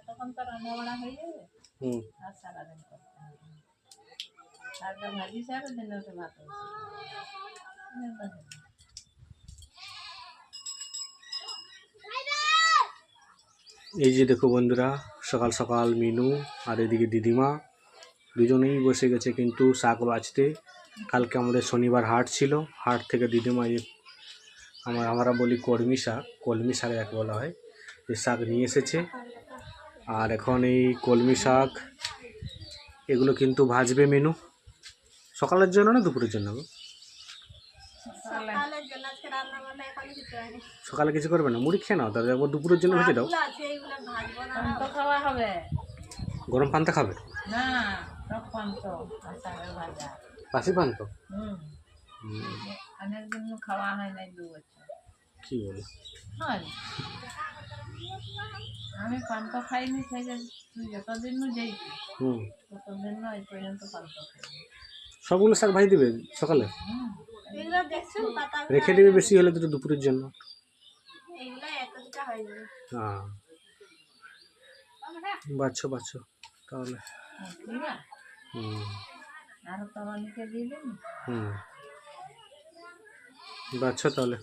তখন তো রান্না বাড়া হয়ে যাবে। আর সারাদিন করতে হবে। শাকটা ভাজি সারা দিন ওটা ভাত এই যে দেখো বন্ধুরা, সকাল সকাল মিনু আর এদিকে দিদিমা দুজনেই বসে গেছে কিন্তু শাক বাছতে। কালকে আমাদের শনিবার হাট ছিল, হাট থেকে দিদিমা আমরা বলি কলমি শাক এক বলা হয়, এই শাক নিয়ে এসেছে। আর এখন এই কলমি শাক এগুলো কিন্তু ভাজবে মেনু। সকালের জন্য না দুপুরের জন্য? সকালে কিছু করবে না, মুড়ি খেয়ে নাও, তাহলে একবার দুপুরের জন্য ভেজে দাও। খাওয়া হবে, গরম পান্তা খাবে? না বাসি পান্ত? অনেকদিন খাওয়া হয় নাই, 2 বছর। কি বলে? আমি পান্ত খাইনি, সেই যে তুই যতদিন যাইছি ততদিন এই পর্যন্ত পান্ত খাইনি। সবগুলো শাক ভাই দিবে সকালে, রেখে দেবে বেশি হলে তো দুপুরের জন্য। হ্যাঁ বাচ্চো তাহলে। আরো তরকারিকে দিয়ে দিন। বাচ্চো তাহলে।